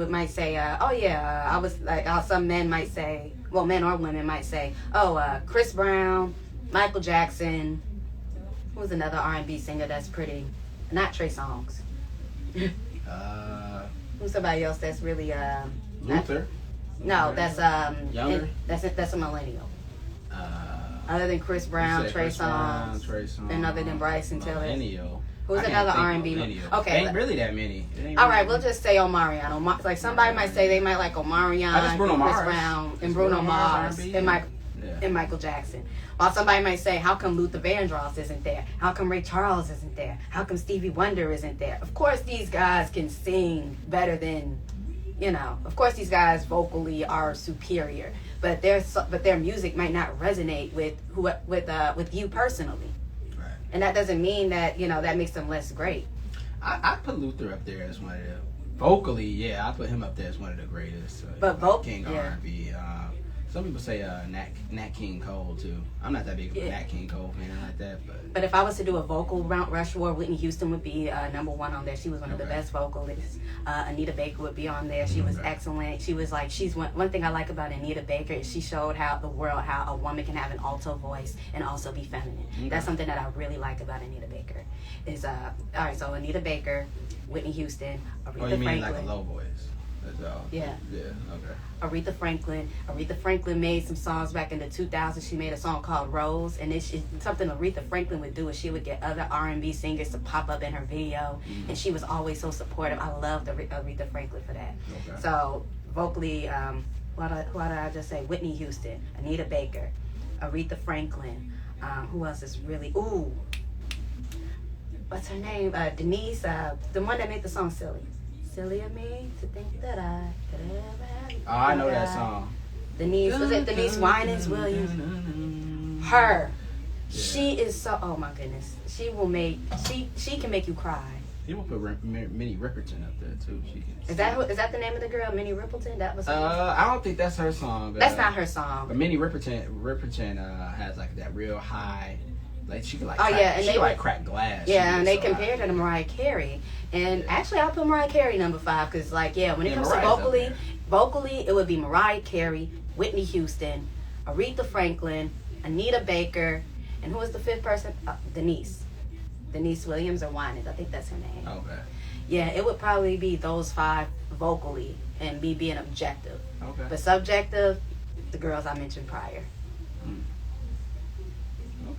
might say, I was like, some men might say, well, men or women might say, Chris Brown, Michael Jackson. Who's another R&B singer that's pretty? Not Trey Songz. Who's somebody else that's really Luther. No, that's Younger. That's a millennial. Other than Chris Brown, Trey Songz, and other than Bryson Tiller. Millennial. Who's another R&B? Okay. Ain't really that many. All right, we'll just say Omarion. Like somebody might say they might like Omarion, Bruno Chris Mars. Brown, and Bruno Mars, and Michael Jackson. While somebody might say, how come Luther Vandross isn't there? How come Ray Charles isn't there? How come Stevie Wonder isn't there? Of course, these guys can sing better than, Of course, these guys vocally are superior, but their music might not resonate with you personally. Right. And that doesn't mean that that makes them less great. I put Luther up there as one of the vocally. Yeah, I put him up there as one of the greatest. King R&B. Some people say Nat King Cole too. I'm not that big of a Nat King Cole fan like that, but if I was to do a vocal Mount Rushmore, Whitney Houston would be number 1 on there. She was one of the best vocalists. Anita Baker would be on there. She was excellent. She's one thing I like about Anita Baker is she showed the world how a woman can have an alto voice and also be feminine. Okay. That's something that I really like about Anita Baker. Is all right. So Anita Baker, Whitney Houston, Aretha you mean Franklin. like a low voice? That's all. Yeah. Yeah. Okay. Aretha Franklin made some songs back in the 2000s. She made a song called Rose, and it's something Aretha Franklin would do is she would get other R&B singers to pop up in her video, and she was always so supportive. I loved Aretha Franklin for that. Okay. So vocally, what did I just say? Whitney Houston, Anita Baker, Aretha Franklin. Who else is really? What's her name? Denise, the one that made the song Silly. Silly of me to think that I could ever have you. Oh, I know that song. Denise, was it Denise Winans Williams? Her. Yeah. She is so, oh my goodness. She can make you cry. You will put Minnie Riperton up there too. Is that the name of the girl, Minnie Riperton? That was. I don't think that's her song. But, that's not her song. But Minnie Riperton has like that real high. Like she could like crack glass. Yeah, and they compared her to Mariah Carey. And actually, I'll put Mariah Carey number 5 because, when it comes to vocally, it would be Mariah Carey, Whitney Houston, Aretha Franklin, Anita Baker, and who was the 5th person? Denise Williams or Winans. I think that's her name. Okay. Yeah, it would probably be those 5 vocally, and me being objective. Okay. But subjective, the girls I mentioned prior.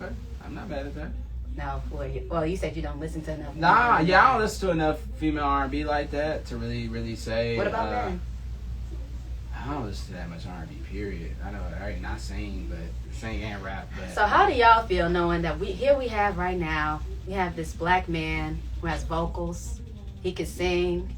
Okay. I'm not mad at that. No, well, you said you don't listen to enough. Nah, I don't listen to enough female R&B like that to really, really say. What about men? I don't listen to that much R&B, period. I know, not sing, but sing and rap. But, so how do y'all feel knowing that we have right now, we have this black man who has vocals. He could sing.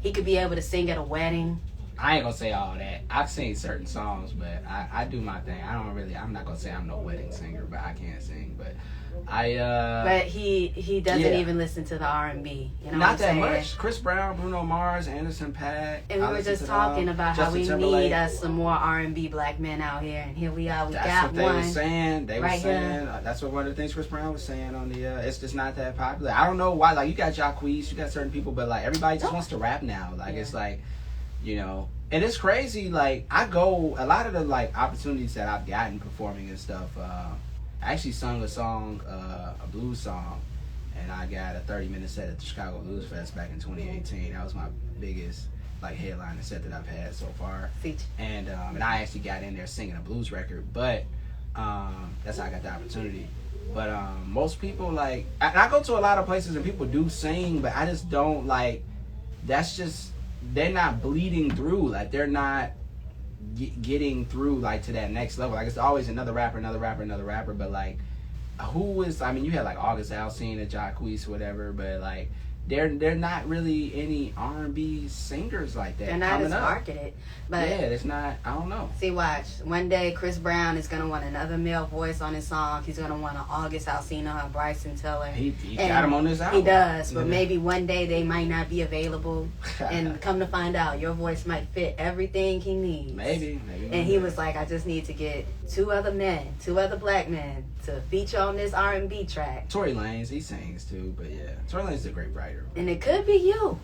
He could be able to sing at a wedding. I ain't gonna say all that. I sing certain songs, but I do my thing. I'm not gonna say I'm no wedding singer, but I can't sing. But But he doesn't even listen to the R&B. You know not what I'm that saying? much. Chris Brown, Bruno Mars, Anderson .Paak. And we were just talking about how we need us some more R&B black men out here, and here we are. We got one. That's what they were saying. They were right saying that's what one of the things Chris Brown was saying on the. It's just not that popular. I don't know why. Like you got Jacquees, you got certain people, but like everybody just wants to rap now. Like it's like, and it's crazy. Like a lot of the like opportunities that I've gotten performing and stuff. I actually sung a song, a blues song, and I got a 30-minute set at the Chicago Blues Fest back in 2018. That was my biggest like headlining set that I've had so far. And I actually got in there singing a blues record, but that's how I got the opportunity. But most people like I go to a lot of places and people do sing, but I just don't like. That's just they're not bleeding through. Like they're not getting through like to that next level. Like it's always another rapper. But like who is? I mean, you had like August Alsina, Jacquees, whatever. But like they're not really any R&B singers like that. They're not as marketed. But yeah, it's not. I don't know. See, watch. One day, Chris Brown is gonna want another male voice on his song. He's gonna want an August Alsina, a Bryson Tiller. He got him on this album. He does, but maybe one day they might not be available. And come to find out, your voice might fit everything he needs. Maybe. And he was like, I just need to get two other black men to feature on this R&B track. Tory Lanez, he sings too, but yeah, Tory Lanez is a great writer. And it could be you,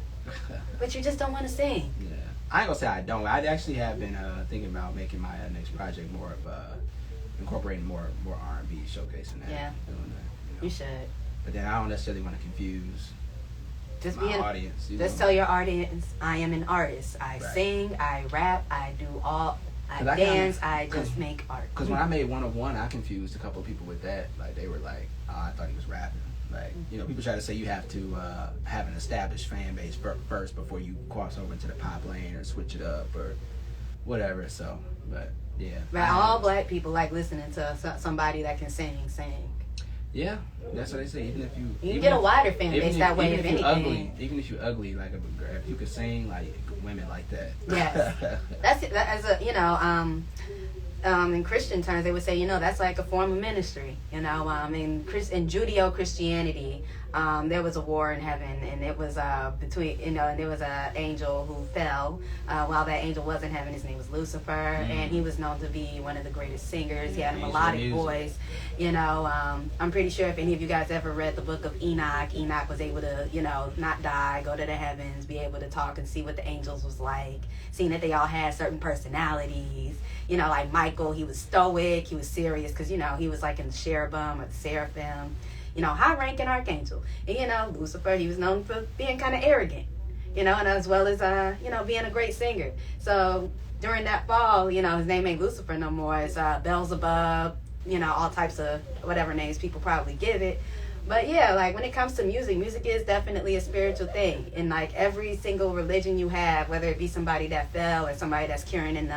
but you just don't want to sing. Yeah. I ain't gonna say I don't. I actually have been thinking about making my next project more of incorporating more R&B, showcasing that. Yeah, doing that, you should. But then I don't necessarily want to confuse my audience. Just tell your audience, I am an artist. I sing, I rap, I do all. I dance, I just make art. Because when I made 101, I confused a couple of people with that. Like they were like, oh, I thought he was rapping. Like, you know, people try to say you have to have an established fan base first before you cross over into the pop lane or switch it up or whatever. So, but yeah. But all black people like listening to somebody that can sing. Yeah, that's what they say. Even if you get a wider fan base that way. If anything, even if you're ugly, like if you could sing, like women like that. Yes, that's it. As a in Christian terms, they would say, you know, that's like a form of ministry. You know, in Judeo-Christianity, there was a war in heaven, and it was between, you know, and there was an angel who fell. While that angel was in heaven, his name was Lucifer, and he was known to be one of the greatest singers. He had a melodic voice. You know, I'm pretty sure if any of you guys ever read the book of Enoch, Enoch was able to, you know, not die, go to the heavens, be able to talk and see what the angels was like, seeing that they all had certain personalities. You know, like Michael, he was stoic, he was serious, because, you know, he was like in the cherubim or the seraphim, you know, high-ranking archangel. And, you know, Lucifer, he was known for being kind of arrogant, you know, and as well as, you know, being a great singer. So during that fall, you know, his name ain't Lucifer no more. It's Beelzebub, you know, all types of whatever names people probably give it. But yeah, like when it comes to music is definitely a spiritual thing. In like every single religion you have, whether it be somebody that fell or somebody that's curing in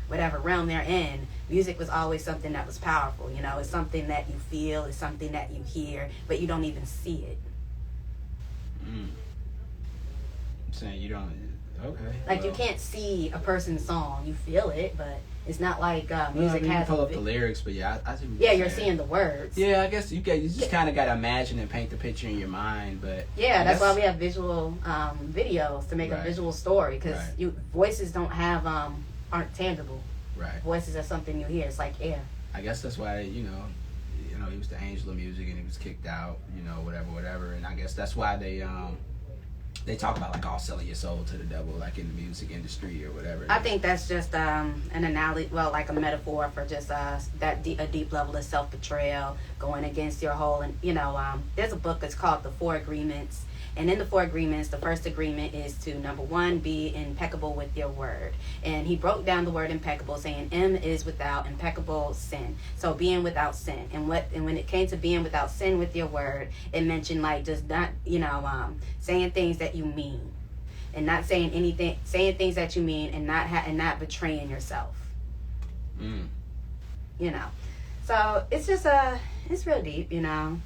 whatever realm they're in, music was always something that was powerful. You know, it's something that you feel, it's something that you hear, but you don't even see it. I'm saying you don't. Okay. Like you can't see a person's song, you feel it, but it's not like music has. You pull up the lyrics, but yeah, I see what you're seeing the words. Yeah, I guess you just kind of got to imagine and paint the picture in your mind, but yeah, that's why we have visual videos to make a visual story, because voices don't have aren't tangible. Right. Voices are something you hear. It's like air. I guess that's why you know he was the angel of music and he was kicked out. You know, whatever, and I guess that's why they talk about like all selling your soul to the devil, like in the music industry or whatever. I think that's just an analogy, well, like a metaphor for just a deep level of self-betrayal, going against your whole. And you know, there's a book that's called The 4 Agreements, and in the 4 agreements, the first agreement is to, number 1, be impeccable with your word. And he broke down the word impeccable, saying M is without impeccable sin. So being without sin. And when it came to being without sin with your word, it mentioned like just not, you know, saying things that you mean, and not saying things that you mean, and not betraying yourself. You know, so it's just it's real deep, you know.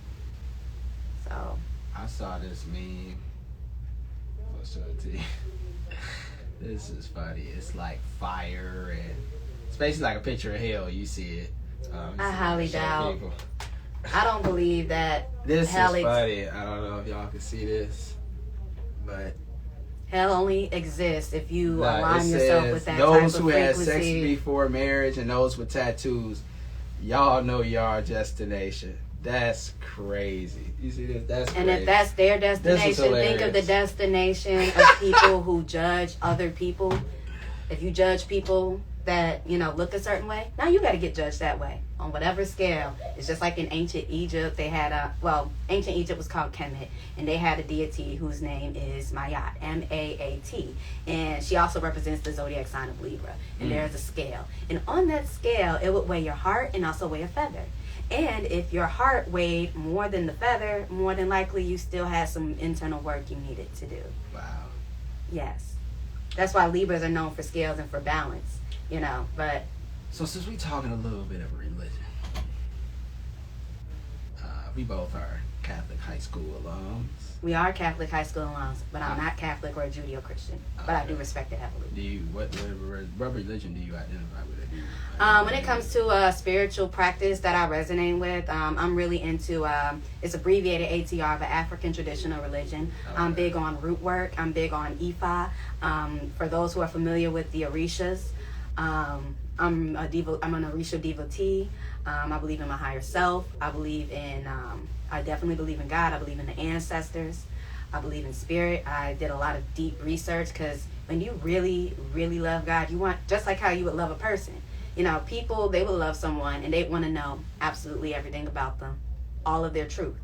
So I saw this meme. I'll show it to you. This is funny. It's like fire, and it's basically like a picture of hell. You see it. I highly doubt. People. I don't believe that. This is funny. I don't know if y'all can see this, but hell only exists if you align yourself with that type of frequency. Those who had sex before marriage and those with tattoos, y'all know your destination. That's crazy. You see this? That's crazy. And if that's their destination, think of the destination of people who judge other people. If you judge people that, look a certain way, now you got to get judged that way on whatever scale. It's just like in ancient Egypt, they had ancient Egypt was called Kemet, and they had a deity whose name is Maat, M-A-A-T, and she also represents the zodiac sign of Libra, and there's a scale, and on that scale, it would weigh your heart and also weigh a feather. And if your heart weighed more than the feather, more than likely you still had some internal work you needed to do. Wow. Yes. That's why Libras are known for scales and for balance, but... So since we talking a little bit of religion, we both are Catholic high school alums. We are Catholic high school alums, but I'm not Catholic or a Judeo-Christian. Okay. But I do respect it heavily. Do you, what religion do you identify with? When it comes to spiritual practice that I resonate with, I'm really into, it's abbreviated ATR, but African traditional religion. Okay. I'm big on root work. I'm big on Ifa. For those who are familiar with the Orishas, I'm an Orisha devotee. I believe in my higher self. I definitely believe in God. I believe in the ancestors. I believe in spirit. I did a lot of deep research because when you really, really love God, you want, just like how you would love a person. People, they will love someone and they want to know absolutely everything about them, all of their truth.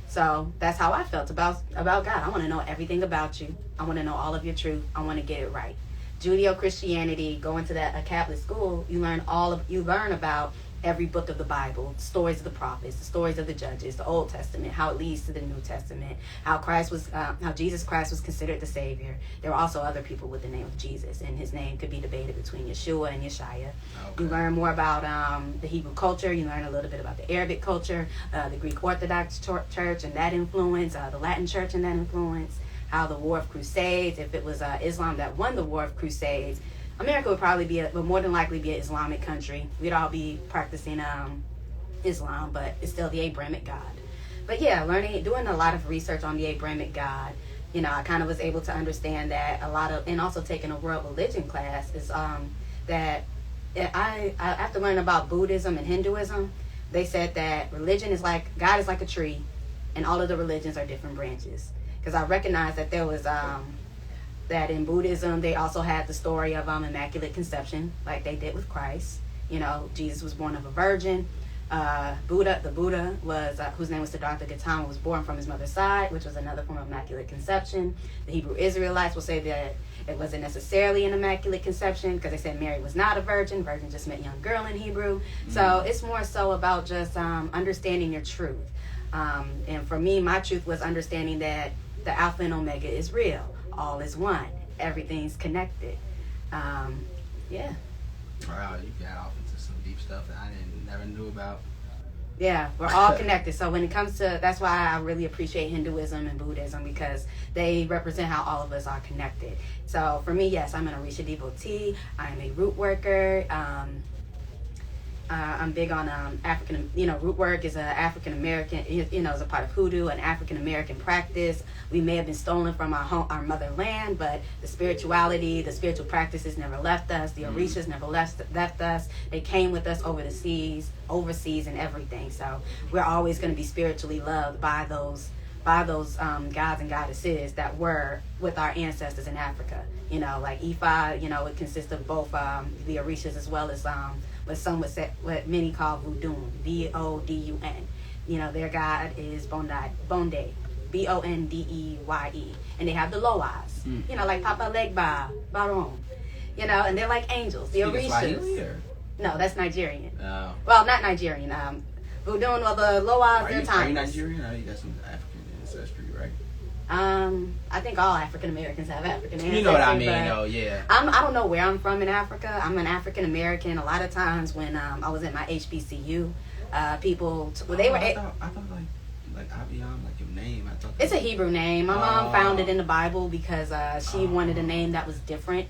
So that's how I felt about God. I want to know everything about you. I want to know all of your truth. I want to get it right. Judeo-Christianity, going to a Catholic school, you learn about every book of the Bible, stories of the prophets, the stories of the judges, the Old Testament, how it leads to the New Testament, how Jesus Christ was considered the Savior. There were also other people with the name of Jesus, and his name could be debated between Yeshua and Yeshaya. Okay. You learn more about the Hebrew culture. You learn a little bit about the Arabic culture, the Greek Orthodox Church and that influence, the Latin Church and that influence, how the War of Crusades, if it was Islam that won the War of Crusades, America would more than likely be an Islamic country. We'd all be practicing Islam, but it's still the Abrahamic God. But yeah, doing a lot of research on the Abrahamic God, I kind of was able to understand that and also taking a world religion class is that I after learning about Buddhism and Hinduism, they said that God is like a tree, and all of the religions are different branches. Because I recognized that there was that in Buddhism, they also had the story of Immaculate Conception, like they did with Christ. Jesus was born of a virgin. The Buddha was, whose name was Siddhartha Gautama, was born from his mother's side, which was another form of Immaculate Conception. The Hebrew Israelites will say that it wasn't necessarily an Immaculate Conception because they said Mary was not a virgin. Virgin just meant young girl in Hebrew. Mm-hmm. So it's more so about just understanding your truth. And for me, my truth was understanding that the Alpha and Omega is real. All is one. Everything's connected. Yeah. Wow, you got off into some deep stuff that I never knew about. Yeah, we're all connected. So when it comes to, that's why I really appreciate Hinduism and Buddhism, because they represent how all of us are connected. So for me, yes, I'm an Orisha devotee. I'm a root worker. I'm big on African, root work is an African American, is a part of hoodoo, an African American practice. We may have been stolen from our motherland, but the spirituality, the spiritual practices never left us. The Orishas never left us. They came with us overseas and everything. So we're always going to be spiritually loved by those gods and goddesses that were with our ancestors in Africa. Like Ifa, it consists of both the Orishas as well as what many call Vodun, V-O-D-U-N. Their god is Bonde, B-O-N-D-E-Y-E. And they have the Loas, like Papa Legba, Baron, and they're like angels. The Orishas. No, that's Nigerian. Oh. Well, not Nigerian. Vodun, or the Loas, they're timeless. Are you Nigerian? You got some African ancestry, right? I think all African Americans have African ancestry. You know what I mean, though, yeah. I don't know where I'm from in Africa. I'm an African American. A lot of times when I was at my HBCU, people, they were. I thought like Avion, like your name. I thought it's a Hebrew name. My mom found it in the Bible because she wanted a name that was different.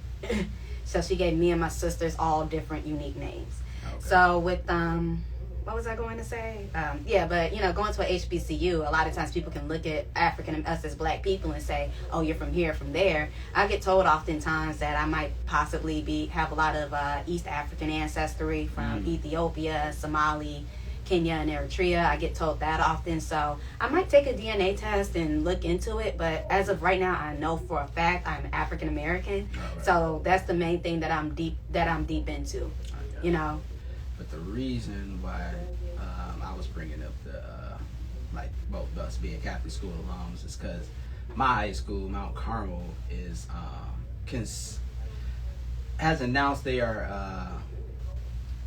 So she gave me and my sisters all different, unique names. Okay. So with what was I going to say? But going to a HBCU, a lot of times people can look at us as black people and say, "Oh, you're from here, from there." I get told oftentimes that I might possibly have a lot of East African ancestry from Ethiopia, Somali, Kenya and Eritrea. I get told that often, so I might take a DNA test and look into it. But as of right now, I know for a fact I'm African American. Right. So that's the main thing that I'm deep into. You know. But the reason why I was bringing up the like both of us being Catholic school alums is because my high school, Mount Carmel, is has announced they are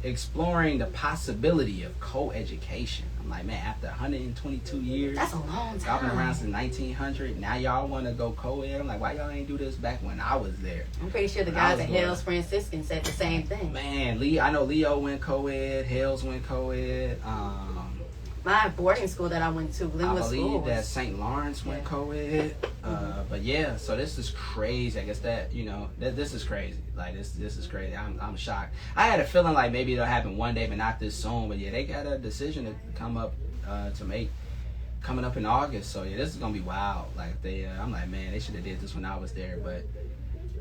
exploring the possibility of co-education. I'm like, man, after 122 years, that's a long time. Y'all been around since 1900. Now y'all want to go co-ed. I'm like, why y'all ain't do this back when I was there? I'm pretty sure the guys at Hales Franciscan said the same thing. Man, I know Leo went co-ed, Hales went co-ed. My boarding school that I went to, Glenwood School. I believe that St. Lawrence went co-ed. But yeah, so this is crazy. I guess that, this is crazy. Like, this is crazy. I'm shocked. I had a feeling like maybe it'll happen one day, but not this soon. But yeah, they got a decision to come up to make coming up in August. So yeah, this is gonna be wild. Like I'm like, man, they should have did this when I was there. But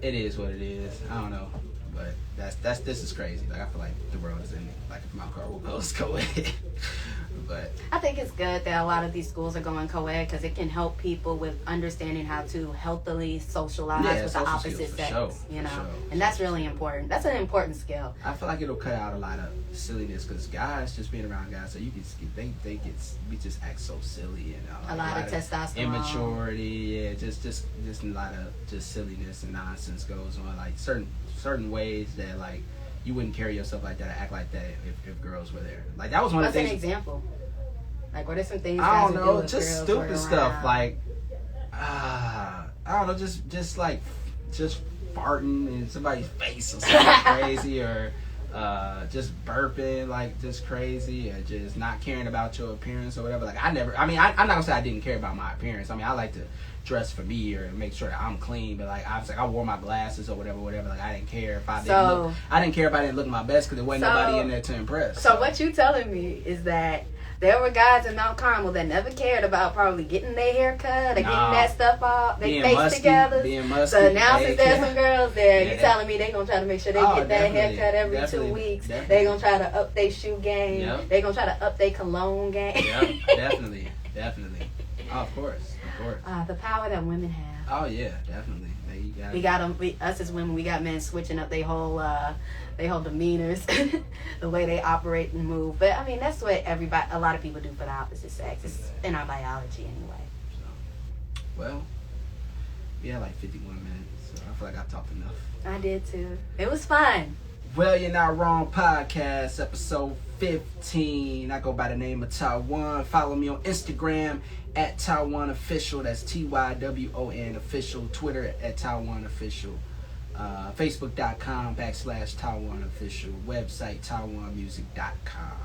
it is what it is. I don't know. But this is crazy. Like, I feel like the world is ending. Like, if Mount Carmel goes co-ed. But I think it's good that a lot of these schools are going co-ed because it can help people with understanding how to healthily socialize with the opposite sex. Sure, and that's really important. That's an important skill. I feel like it'll cut out a lot of silliness because guys, just being around guys, so you can we just act so silly and a lot of testosterone, immaturity, yeah, just a lot of just silliness and nonsense goes on, like certain ways that like you wouldn't carry yourself like that or act like that if girls were there. Like, that was one of the things. What's an example? Like, what are some things I don't guys know, would do if just girls stupid stuff like I don't know, just like farting in somebody's face or something crazy, or just burping like just crazy, or just not caring about your appearance or whatever. Like, I'm not gonna say I didn't care about my appearance. I mean, I like to dress for me or make sure that I'm clean, but like I wore my glasses or whatever. Like, I didn't care if I didn't look my best because there wasn't nobody in there to impress. So what you telling me is that there were guys in Mount Carmel that never cared about probably getting their hair cut or getting that stuff off, their face together. So now since there's some girls there, you telling me they gonna try to make sure they get that haircut every 2 weeks. They gonna try to up their shoe game. Yep. They gonna try to up their cologne game. Yep, definitely. Oh, of course. The power that women have. Oh yeah, definitely. We got them. Us as women, we got men switching up their whole demeanors, the way they operate and move. But I mean, that's what a lot of people do for the opposite sex. It's in our biology anyway. So, well, we had like 51 minutes, so I feel like I talked enough. I did too. It was fun. Well, You're Not Wrong podcast, episode 15. I go by the name of Ty Won. Follow me on Instagram at Ty Won Official. That's TYWON Official. Twitter at Ty Won Official. Facebook.com/Ty Won Official. Website TyWonMusic.com.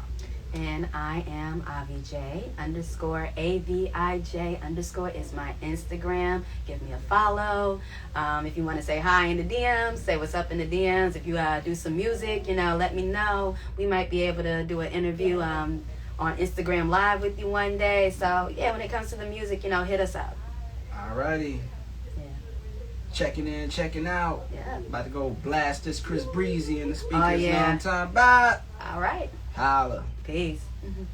And I am Avi J _AVIJ_ is my Instagram. Give me a follow. If you want to say hi in the DMs, say what's up in the DMs. If you do some music, let me know. We might be able to do an interview on Instagram Live with you one day. So yeah, when it comes to the music, hit us up. Alrighty. Yeah. Checking in, checking out. Yeah. About to go blast this Chris Breezy in the speakers. Oh, yeah. Long time. Bye. All right. Holla. Peace. Mm-hmm.